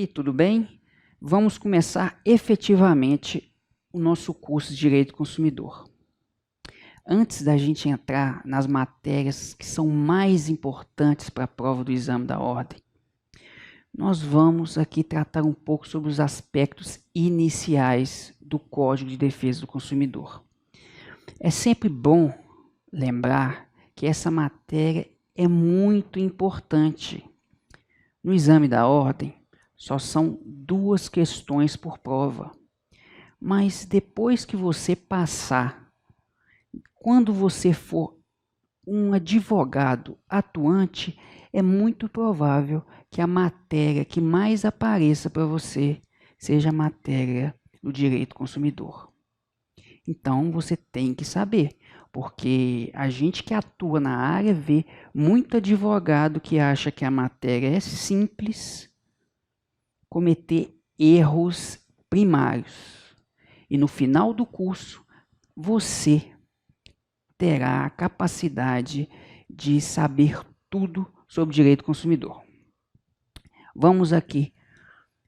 aí, tudo bem? Vamos começar efetivamente o nosso curso de Direito do Consumidor. Antes da gente entrar nas matérias que são mais importantes para a prova do exame da ordem, nós vamos aqui tratar um pouco sobre os aspectos iniciais do Código de Defesa do Consumidor. É sempre bom lembrar que essa matéria é muito importante. No exame da ordem, só são 2 questões por prova. Mas depois que você passar, quando você for um advogado atuante, é muito provável que a matéria que mais apareça para você seja a matéria do direito do consumidor. Então você tem que saber, porque a gente que atua na área vê muito advogado que acha que a matéria é simples, cometer erros primários. E no final do curso, você terá a capacidade de saber tudo sobre direito do consumidor. Vamos aqui,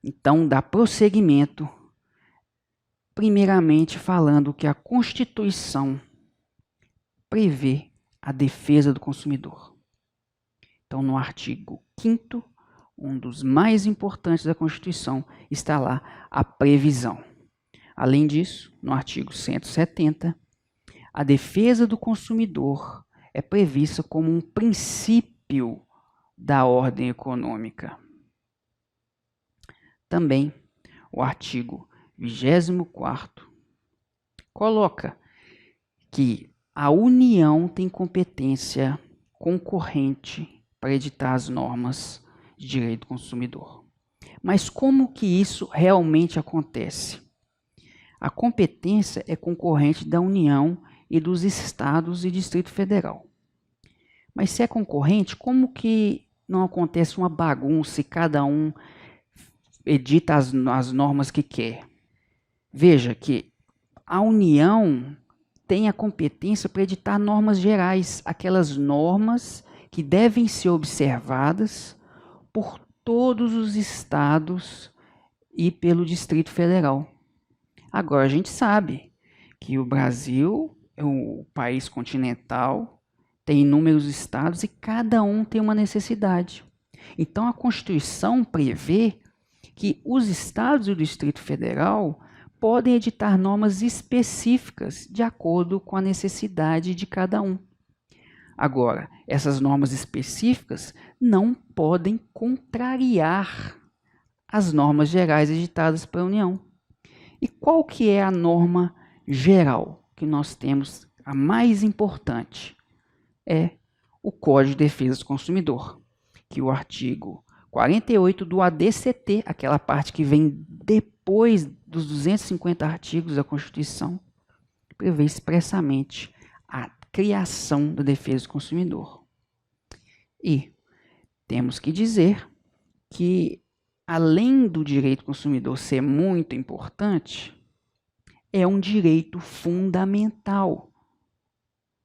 então, dar prosseguimento, primeiramente falando que a Constituição prevê a defesa do consumidor. Então, no artigo 5º, um dos mais importantes da Constituição, está lá a previsão. Além disso, no artigo 170, a defesa do consumidor é prevista como um princípio da ordem econômica. Também, o artigo 24º coloca que a União tem competência concorrente para editar as normas de direito do consumidor. Mas como que isso realmente acontece? A competência é concorrente da União e dos estados e Distrito Federal. Mas se é concorrente, como que não acontece uma bagunça e cada um edita as normas que quer? Veja que a União tem a competência para editar normas gerais, aquelas normas que devem ser observadas por todos os estados e pelo Distrito Federal. Agora, a gente sabe que o Brasil é um país continental, tem inúmeros estados e cada um tem uma necessidade. Então, a Constituição prevê que os estados e o Distrito Federal podem editar normas específicas de acordo com a necessidade de cada um. Agora, essas normas específicas não podem contrariar as normas gerais editadas pela União. E qual que é a norma geral que nós temos, a mais importante? É o Código de Defesa do Consumidor, que o artigo 48 do ADCT, aquela parte que vem depois dos 250 artigos da Constituição, prevê expressamente a criação da defesa do consumidor. E temos que dizer que, além do direito do consumidor ser muito importante, é um direito fundamental.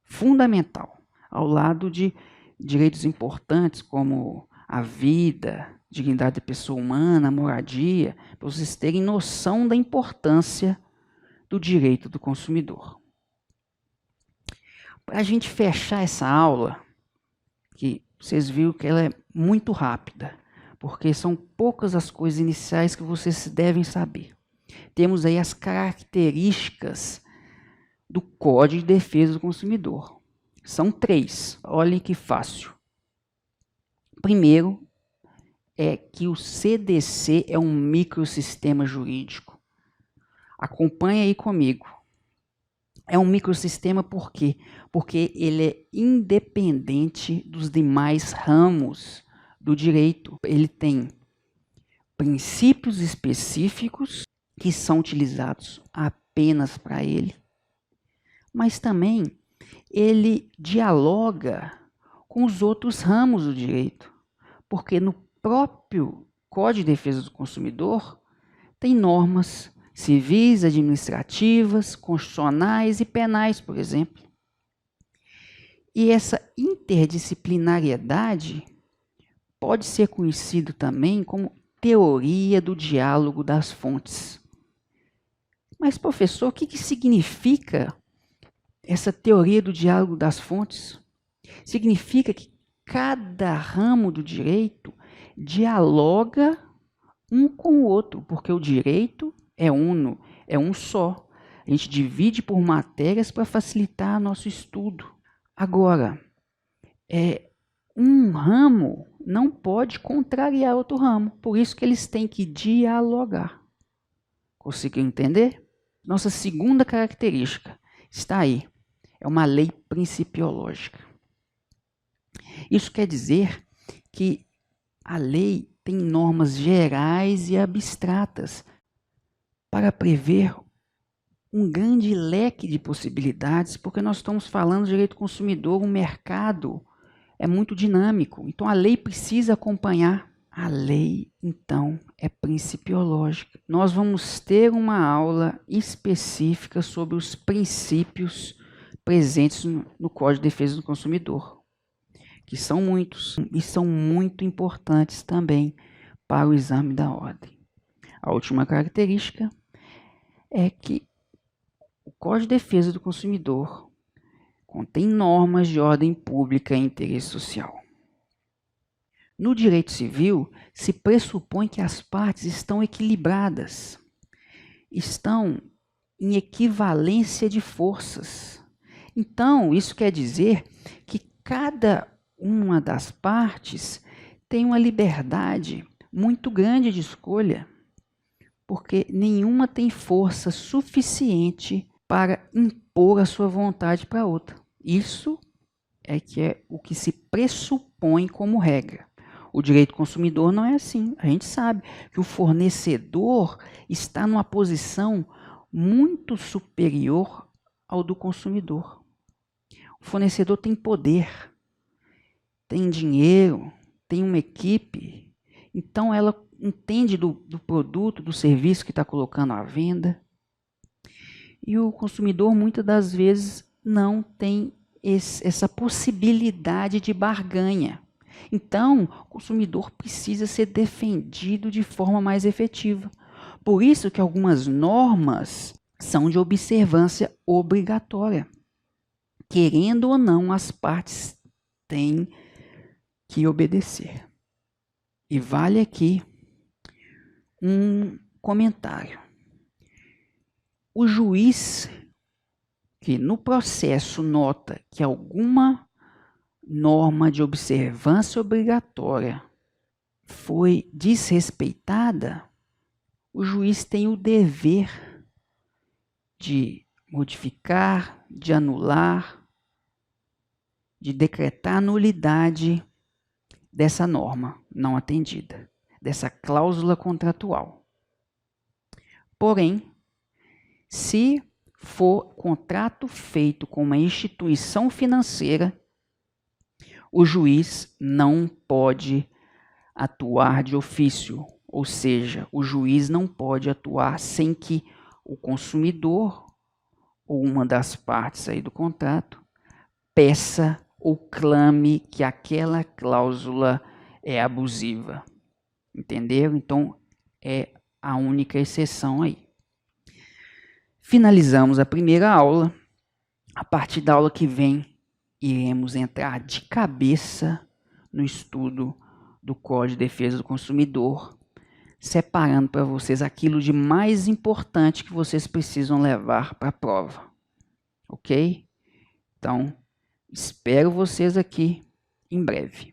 Fundamental, ao lado de direitos importantes como a vida, dignidade da pessoa humana, a moradia, para vocês terem noção da importância do direito do consumidor. Para a gente fechar essa aula, que vocês viram que ela é muito rápida, porque são poucas as coisas iniciais que vocês devem saber. Temos aí as características do Código de Defesa do Consumidor. São 3. Olhem que fácil. Primeiro é que o CDC é um microsistema jurídico. Acompanhe aí comigo. É um microsistema por quê? Porque ele é independente dos demais ramos do direito. Ele tem princípios específicos que são utilizados apenas para ele, mas também ele dialoga com os outros ramos do direito, porque no próprio Código de Defesa do Consumidor tem normas civis, administrativas, constitucionais e penais, por exemplo. E essa interdisciplinariedade pode ser conhecido também como teoria do diálogo das fontes. Mas, professor, o que significa essa teoria do diálogo das fontes? Significa que cada ramo do direito dialoga um com o outro, porque o direito é uno, é um só. A gente divide por matérias para facilitar nosso estudo. Agora, um ramo não pode contrariar outro ramo, por isso que eles têm que dialogar. Conseguiu entender? Nossa segunda característica está aí, é uma lei principiológica. Isso quer dizer que a lei tem normas gerais e abstratas para prever um grande leque de possibilidades, porque nós estamos falando de direito do consumidor, um mercado é muito dinâmico, então a lei precisa acompanhar. A lei, então, é principiológica. Nós vamos ter uma aula específica sobre os princípios presentes no Código de Defesa do Consumidor, que são muitos e são muito importantes também para o exame da ordem. A última característica é que o Código de Defesa do Consumidor contém normas de ordem pública e interesse social. No direito civil, se pressupõe que as partes estão equilibradas, estão em equivalência de forças. Então, isso quer dizer que cada uma das partes tem uma liberdade muito grande de escolha, porque nenhuma tem força suficiente para impor a sua vontade para outra. Isso é o que se pressupõe como regra. O direito consumidor não é assim. A gente sabe que o fornecedor está numa posição muito superior ao do consumidor. O fornecedor tem poder, tem dinheiro, tem uma equipe, então ela entende do produto, do serviço que está colocando à venda. E o consumidor, muitas das vezes, não tem essa possibilidade de barganha. Então, o consumidor precisa ser defendido de forma mais efetiva. Por isso que algumas normas são de observância obrigatória. Querendo ou não, as partes têm que obedecer. E vale aqui um comentário. O juiz que no processo nota que alguma norma de observância obrigatória foi desrespeitada, o juiz tem o dever de modificar, de anular, de decretar a nulidade dessa norma não atendida, dessa cláusula contratual. Porém, se for contrato feito com uma instituição financeira, o juiz não pode atuar de ofício, ou seja, o juiz não pode atuar sem que o consumidor ou uma das partes aí do contrato peça ou clame que aquela cláusula é abusiva. Entenderam? Então, é a única exceção aí. Finalizamos a primeira aula. A partir da aula que vem, iremos entrar de cabeça no estudo do Código de Defesa do Consumidor, separando para vocês aquilo de mais importante que vocês precisam levar para a prova. Ok? Então, espero vocês aqui em breve.